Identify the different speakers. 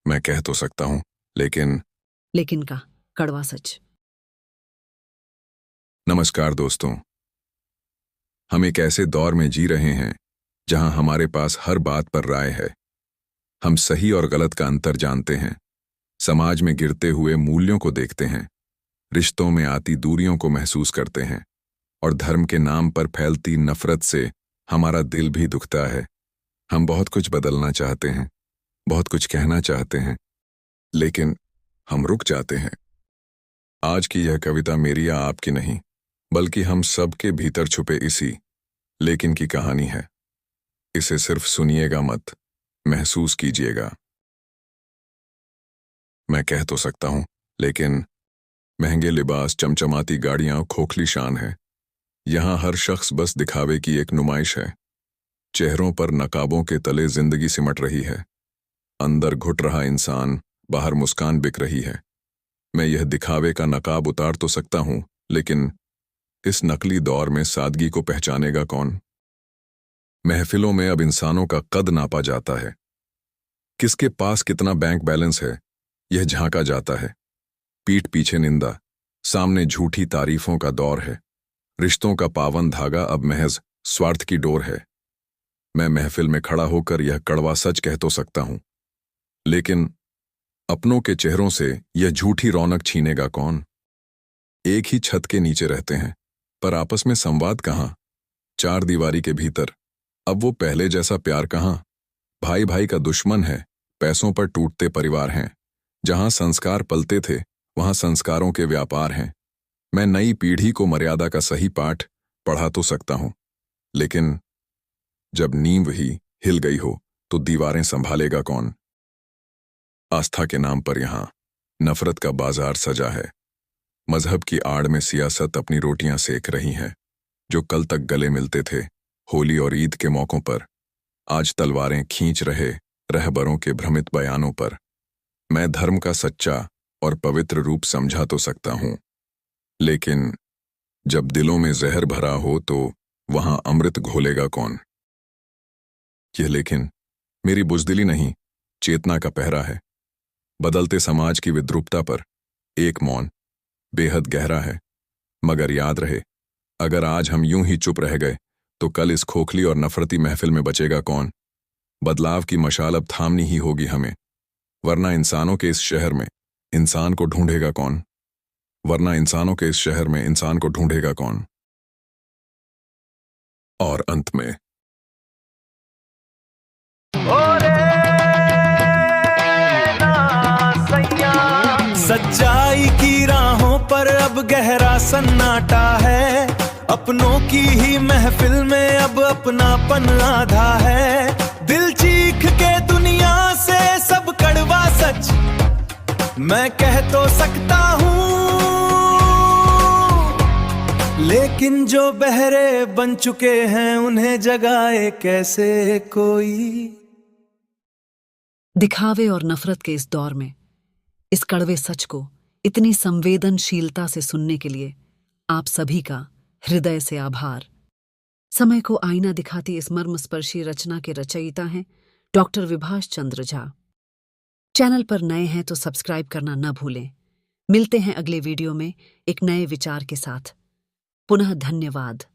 Speaker 1: मैं कह तो सकता हूँ, लेकिन
Speaker 2: का कड़वा सच।
Speaker 1: नमस्कार दोस्तों। हम एक ऐसे दौर में जी रहे हैं जहां हमारे पास हर बात पर राय है। हम सही और गलत का अंतर जानते हैं, समाज में गिरते हुए मूल्यों को देखते हैं, रिश्तों में आती दूरियों को महसूस करते हैं और धर्म के नाम पर फैलती नफरत से हमारा दिल भी दुखता है। हम बहुत कुछ बदलना चाहते हैं, बहुत कुछ कहना चाहते हैं, लेकिन हम रुक जाते हैं। आज की यह कविता मेरी या आपकी नहीं, बल्कि हम सब के भीतर छुपे इसी लेकिन की कहानी है। इसे सिर्फ सुनिएगा मत, महसूस कीजिएगा। मैं कह तो सकता हूं, लेकिन महंगे लिबास, चमचमाती गाड़ियां, खोखली शान है। यहां हर शख्स बस दिखावे की एक नुमाइश है। चेहरों पर नकाबों के तले जिंदगी सिमट रही है। अंदर घुट रहा इंसान, बाहर मुस्कान बिक रही है। मैं यह दिखावे का नकाब उतार तो सकता हूं, लेकिन इस नकली दौर में सादगी को पहचानेगा कौन? महफिलों में अब इंसानों का कद नापा जाता है। किसके पास कितना बैंक बैलेंस है, यह झांका जाता है। पीठ पीछे निंदा, सामने झूठी तारीफों का दौर है। रिश्तों का पावन धागा अब महज स्वार्थ की डोर है। मैं महफिल में खड़ा होकर यह कड़वा सच कह तो सकता हूं, लेकिन अपनों के चेहरों से यह झूठी रौनक छीनेगा कौन? एक ही छत के नीचे रहते हैं, पर आपस में संवाद कहां? चार दीवारी के भीतर अब वो पहले जैसा प्यार कहां? भाई भाई का दुश्मन है, पैसों पर टूटते परिवार हैं। जहां संस्कार पलते थे, वहां संस्कारों के व्यापार हैं। मैं नई पीढ़ी को मर्यादा का सही पाठ पढ़ा तो सकता हूं, लेकिन जब नींव ही हिल गई हो तो दीवारें संभालेगा कौन? आस्था के नाम पर यहां नफरत का बाजार सजा है। मजहब की आड़ में सियासत अपनी रोटियां सेक रही है। जो कल तक गले मिलते थे होली और ईद के मौकों पर, आज तलवारें खींच रहे रहबरों के भ्रमित बयानों पर। मैं धर्म का सच्चा और पवित्र रूप समझा तो सकता हूं, लेकिन जब दिलों में जहर भरा हो तो वहां अमृत घोलेगा कौन? यह लेकिन मेरी बुजदिली नहीं, चेतना का पहरा है। बदलते समाज की विद्रूपता पर एक मौन बेहद गहरा है। मगर याद रहे, अगर आज हम यूं ही चुप रह गए तो कल इस खोखली और नफरती महफिल में बचेगा कौन? बदलाव की मशाल अब थामनी ही होगी हमें, वरना इंसानों के इस शहर में इंसान को ढूंढेगा कौन? और अंत में
Speaker 3: सच्चाई की राहों पर अब गहरा सन्नाटा है। अपनों की ही महफिल में अब अपनापन आधा है। दिल चीख के दुनिया से सब कड़वा सच मैं कह तो सकता हूँ, लेकिन जो बहरे बन चुके हैं उन्हें जगाए कैसे कोई?
Speaker 2: दिखावे और नफरत के इस दौर में इस कड़वे सच को इतनी संवेदनशीलता से सुनने के लिए आप सभी का हृदय से आभार। समय को आईना दिखाती इस मर्मस्पर्शी रचना के रचयिता हैं डॉक्टर विभाष चंद्र झा। चैनल पर नए हैं तो सब्सक्राइब करना न भूलें। मिलते हैं अगले वीडियो में एक नए विचार के साथ। पुनः धन्यवाद।